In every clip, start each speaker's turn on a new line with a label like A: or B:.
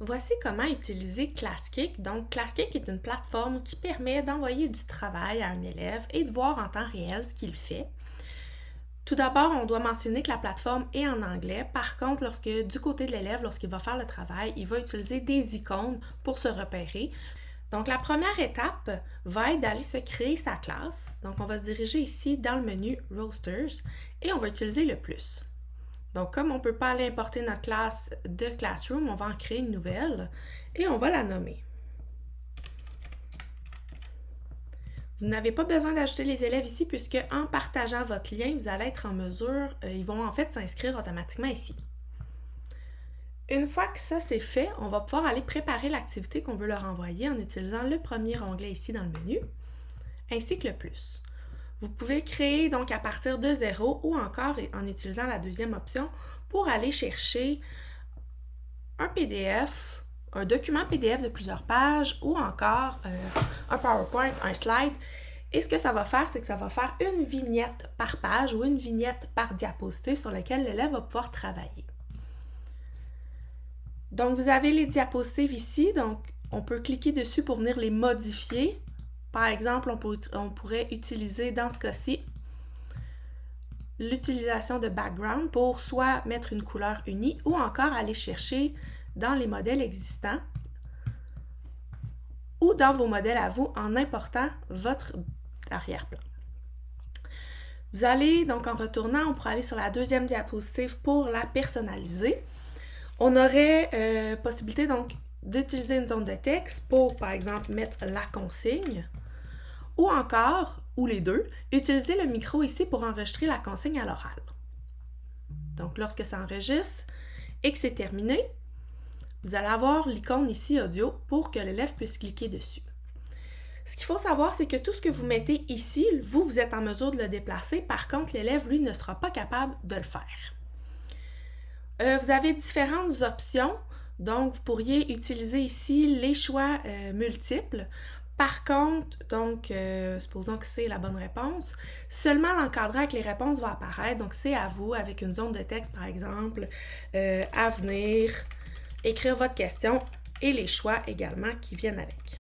A: Voici comment utiliser ClassKick. Donc, ClassKick est une plateforme qui permet d'envoyer du travail à un élève et de voir en temps réel ce qu'il fait. Tout d'abord, on doit mentionner que la plateforme est en anglais. Par contre, du côté de l'élève, lorsqu'il va faire le travail, il va utiliser des icônes pour se repérer. Donc, la première étape va être d'aller se créer sa classe. Donc, on va se diriger ici dans le menu Rosters et on va utiliser le plus. Donc, comme on ne peut pas aller importer notre classe de Classroom, on va en créer une nouvelle et on va la nommer. Vous n'avez pas besoin d'ajouter les élèves ici puisque en partageant votre lien, vous allez être en mesure, ils vont en fait s'inscrire automatiquement ici. Une fois que ça c'est fait, on va pouvoir aller préparer l'activité qu'on veut leur envoyer en utilisant le premier onglet ici dans le menu, ainsi que le plus. Vous pouvez créer donc à partir de 0 ou encore en utilisant la deuxième option pour aller chercher un PDF, un document PDF de plusieurs pages ou encore un PowerPoint, un slide. Et ce que ça va faire, c'est que ça va faire une vignette par page ou une vignette par diapositive sur laquelle l'élève va pouvoir travailler. Donc, vous avez les diapositives ici. Donc, on peut cliquer dessus pour venir les modifier. Par exemple, on pourrait utiliser dans ce cas-ci l'utilisation de background pour soit mettre une couleur unie ou encore aller chercher dans les modèles existants ou dans vos modèles à vous en important votre arrière-plan. Vous allez donc en retournant, on pourra aller sur la deuxième diapositive pour la personnaliser. On aurait possibilité donc d'utiliser une zone de texte pour par exemple mettre la consigne ou encore, ou les deux, utiliser le micro ici pour enregistrer la consigne à l'oral. Donc lorsque ça enregistre et que c'est terminé, vous allez avoir l'icône ici audio pour que l'élève puisse cliquer dessus. Ce qu'il faut savoir, c'est que tout ce que vous mettez ici, vous êtes en mesure de le déplacer. Par contre, l'élève, lui, ne sera pas capable de le faire. Vous avez différentes options. Donc, vous pourriez utiliser ici les choix multiples. Par contre, donc, supposons que c'est la bonne réponse, seulement l'encadré avec les réponses va apparaître. Donc, c'est à vous, avec une zone de texte, par exemple, à venir, écrire votre question et les choix également qui viennent avec.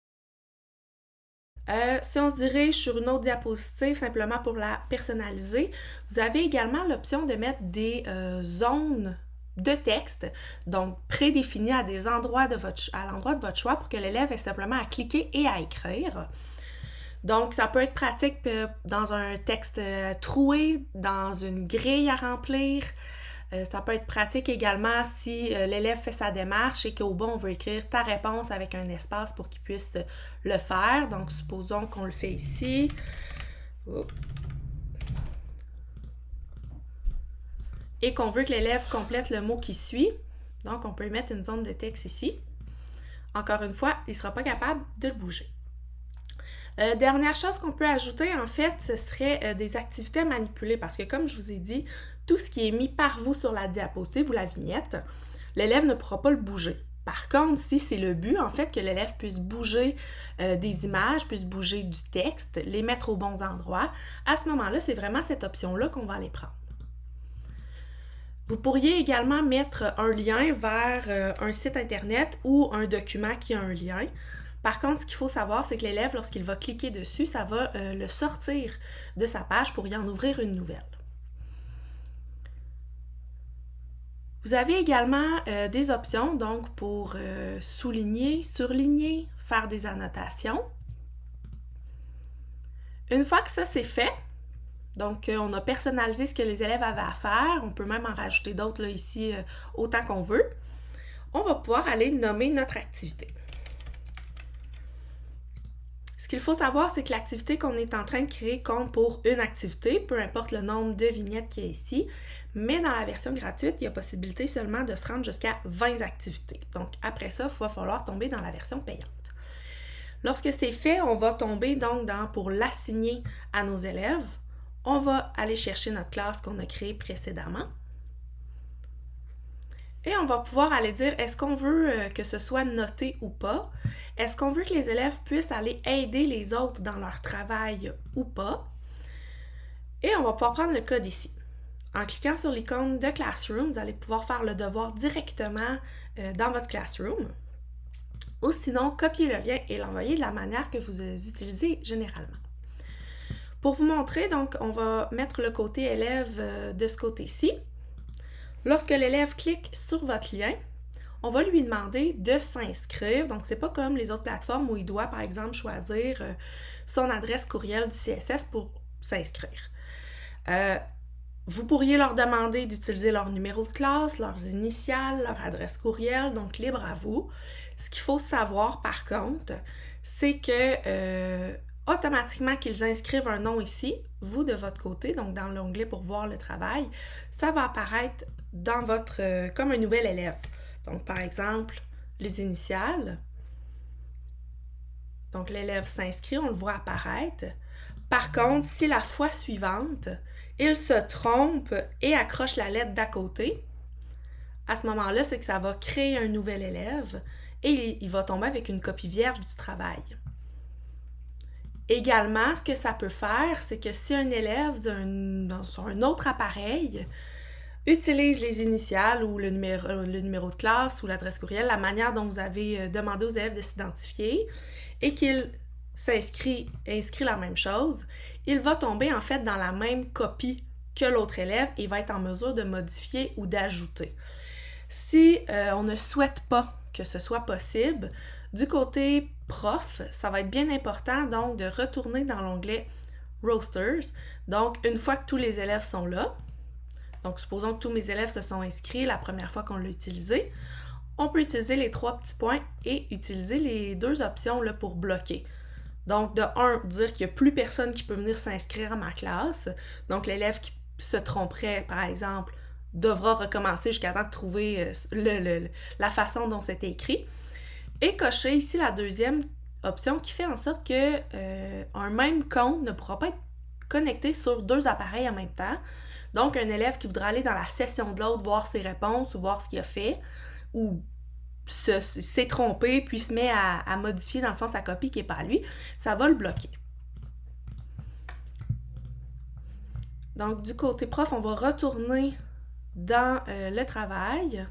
A: Si on se dirige sur une autre diapositive, simplement pour la personnaliser, vous avez également l'option de mettre des zones de texte, donc prédéfinies à l'endroit de votre choix pour que l'élève ait simplement à cliquer et à écrire. Donc, ça peut être pratique dans un texte troué, dans une grille à remplir. Ça peut être pratique également si l'élève fait sa démarche et qu'au bas, on veut écrire ta réponse avec un espace pour qu'il puisse le faire. Donc, supposons qu'on le fait ici. Et qu'on veut que l'élève complète le mot qui suit. Donc, on peut mettre une zone de texte ici. Encore une fois, il ne sera pas capable de le bouger. Dernière chose qu'on peut ajouter, en fait, ce serait des activités à manipuler parce que, comme je vous ai dit, tout ce qui est mis par vous sur la diapositive ou la vignette, l'élève ne pourra pas le bouger. Par contre, si c'est le but, en fait, que l'élève puisse bouger des images, puisse bouger du texte, les mettre aux bons endroits, à ce moment-là, c'est vraiment cette option-là qu'on va aller prendre. Vous pourriez également mettre un lien vers un site internet ou un document qui a un lien. Par contre, ce qu'il faut savoir, c'est que l'élève, lorsqu'il va cliquer dessus, ça va le sortir de sa page pour y en ouvrir une nouvelle. Vous avez également des options donc pour souligner, surligner, faire des annotations. Une fois que ça c'est fait, donc on a personnalisé ce que les élèves avaient à faire, on peut même en rajouter d'autres là, ici autant qu'on veut, on va pouvoir aller nommer notre activité. Ce qu'il faut savoir, c'est que l'activité qu'on est en train de créer compte pour une activité, peu importe le nombre de vignettes qu'il y a ici, mais dans la version gratuite, il y a possibilité seulement de se rendre jusqu'à 20 activités. Donc après ça, il va falloir tomber dans la version payante. Lorsque c'est fait, on va tomber donc pour l'assigner à nos élèves. On va aller chercher notre classe qu'on a créée précédemment. Et on va pouvoir aller dire, est-ce qu'on veut que ce soit noté ou pas? Est-ce qu'on veut que les élèves puissent aller aider les autres dans leur travail ou pas? Et on va pouvoir prendre le code ici. En cliquant sur l'icône de Classroom, vous allez pouvoir faire le devoir directement dans votre Classroom. ou sinon copier le lien et l'envoyer de la manière que vous utilisez généralement. Pour vous montrer, donc, on va mettre le côté élève de ce côté-ci. Lorsque l'élève clique sur votre lien, on va lui demander de s'inscrire. Donc, c'est pas comme les autres plateformes où il doit, par exemple, choisir son adresse courriel du CSS pour s'inscrire. Vous pourriez leur demander d'utiliser leur numéro de classe, leurs initiales, leur adresse courriel, donc libre à vous. Ce qu'il faut savoir, par contre, c'est que automatiquement qu'ils inscrivent un nom ici, vous de votre côté, donc dans l'onglet pour voir le travail, ça va apparaître dans votre comme un nouvel élève. Donc par exemple, les initiales. Donc l'élève s'inscrit, on le voit apparaître. Par contre, si la fois suivante, il se trompe et accroche la lettre d'à côté, à ce moment-là, c'est que ça va créer un nouvel élève et il va tomber avec une copie vierge du travail. Également, ce que ça peut faire, c'est que si un élève sur un autre appareil utilise les initiales ou le numéro de classe ou l'adresse courriel, la manière dont vous avez demandé aux élèves de s'identifier et qu'il inscrit la même chose, il va tomber en fait dans la même copie que l'autre élève et va être en mesure de modifier ou d'ajouter. Si on ne souhaite pas que ce soit possible, du côté prof, ça va être bien important donc de retourner dans l'onglet Rosters. Donc, une fois que tous les élèves sont là, donc supposons que tous mes élèves se sont inscrits la première fois qu'on l'a utilisé, on peut utiliser les 3 petits points et utiliser les 2 options là, pour bloquer. Donc, de 1, dire qu'il n'y a plus personne qui peut venir s'inscrire à ma classe. Donc, l'élève qui se tromperait, par exemple, devra recommencer jusqu'à temps de trouver la façon dont c'était écrit. Et cocher ici la deuxième option qui fait en sorte que un même compte ne pourra pas être connecté sur 2 appareils en même temps. Donc, un élève qui voudra aller dans la session de l'autre, voir ses réponses ou voir ce qu'il a fait, ou s'est trompé, puis se met à modifier dans le fond sa copie qui n'est pas à lui, ça va le bloquer. Donc, du côté prof, on va retourner dans le travail,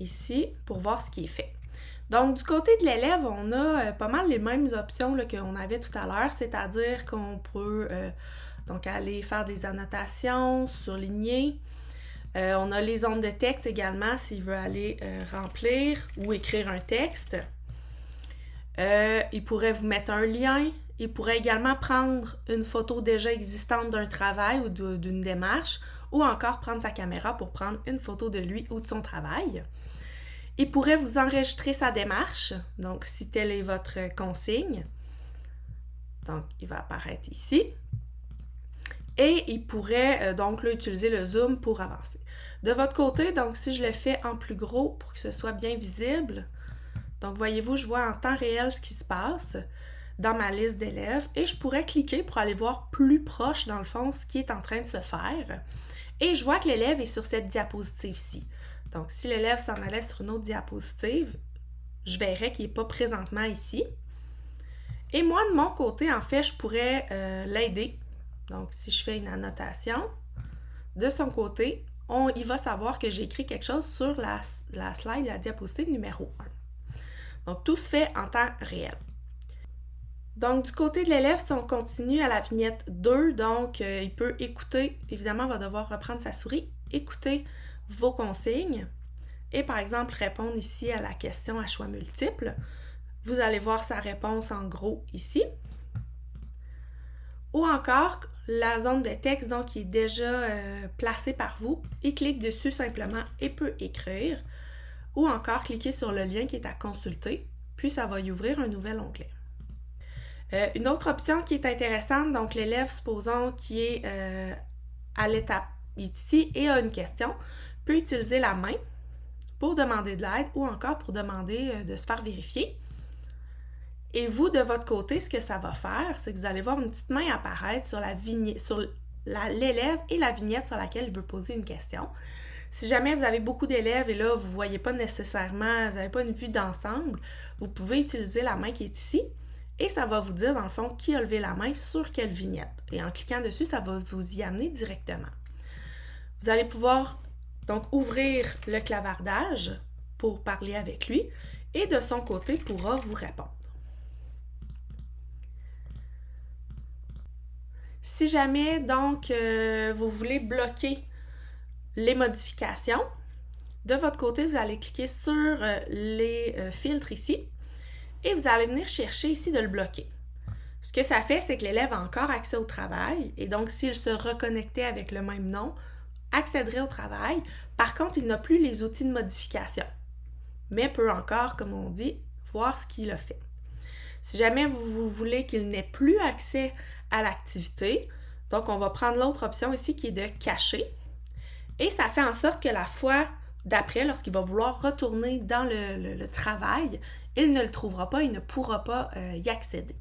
A: ici, pour voir ce qui est fait. Donc, du côté de l'élève, on a pas mal les mêmes options là, qu'on avait tout à l'heure, c'est-à-dire qu'on peut donc aller faire des annotations, surligner. On a les zones de texte également s'il veut aller remplir ou écrire un texte. Il pourrait vous mettre un lien. Il pourrait également prendre une photo déjà existante d'un travail ou d'une démarche ou encore prendre sa caméra pour prendre une photo de lui ou de son travail. Il pourrait vous enregistrer sa démarche, donc si telle est votre consigne. Donc, il va apparaître ici. Et il pourrait donc là, utiliser le zoom pour avancer. De votre côté, donc si je le fais en plus gros pour que ce soit bien visible, donc voyez-vous, je vois en temps réel ce qui se passe dans ma liste d'élèves et je pourrais cliquer pour aller voir plus proche dans le fond ce qui est en train de se faire. Et je vois que l'élève est sur cette diapositive-ci. Donc, si l'élève s'en allait sur une autre diapositive, je verrais qu'il n'est pas présentement ici. Et moi, de mon côté, en fait, je pourrais l'aider. Donc, si je fais une annotation, de son côté, il va savoir que j'ai écrit quelque chose sur la slide, la diapositive numéro 1. Donc, tout se fait en temps réel. Donc, du côté de l'élève, si on continue à la vignette 2, donc il peut écouter, évidemment, il va devoir reprendre sa souris, écouter vos consignes et, par exemple, répondre ici à la question à choix multiples. Vous allez voir sa réponse en gros ici. Ou encore, la zone de texte donc, qui est déjà placée par vous, il clique dessus simplement et peut écrire. Ou encore, cliquer sur le lien qui est à consulter, puis ça va y ouvrir un nouvel onglet. Une autre option qui est intéressante, donc l'élève, supposons, qui est à l'étape ici et a une question, peut utiliser la main pour demander de l'aide ou encore pour demander de se faire vérifier. Et vous, de votre côté, ce que ça va faire, c'est que vous allez voir une petite main apparaître sur l'élève et la vignette sur laquelle il veut poser une question. Si jamais vous avez beaucoup d'élèves et là, vous ne voyez pas nécessairement, vous n'avez pas une vue d'ensemble, vous pouvez utiliser la main qui est ici et ça va vous dire, dans le fond, qui a levé la main sur quelle vignette. Et en cliquant dessus, ça va vous y amener directement. Vous allez pouvoir donc ouvrir le clavardage pour parler avec lui et de son côté pourra vous répondre. Si jamais donc vous voulez bloquer les modifications, de votre côté, vous allez cliquer sur les filtres ici et vous allez venir chercher ici de le bloquer. Ce que ça fait, c'est que l'élève a encore accès au travail et donc s'il se reconnectait avec le même nom, accéderait au travail. Par contre, il n'a plus les outils de modification, mais peut encore, comme on dit, voir ce qu'il a fait. Si jamais vous voulez qu'il n'ait plus accès à l'activité, donc on va prendre l'autre option ici qui est de cacher. Et ça fait en sorte que la fois d'après, lorsqu'il va vouloir retourner dans le travail, il ne le trouvera pas, il ne pourra pas y accéder.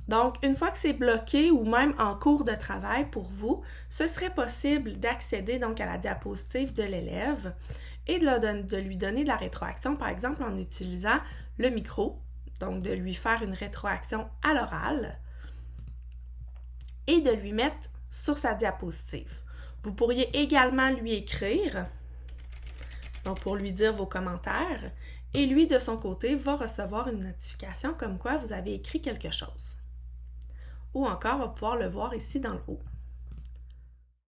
A: Donc, une fois que c'est bloqué ou même en cours de travail pour vous, ce serait possible d'accéder donc à la diapositive de l'élève et de lui donner de la rétroaction, par exemple en utilisant le micro, donc de lui faire une rétroaction à l'oral et de lui mettre sur sa diapositive. Vous pourriez également lui écrire, donc pour lui dire vos commentaires, et lui, de son côté, va recevoir une notification comme quoi vous avez écrit quelque chose. Ou encore, va pouvoir le voir ici dans le haut.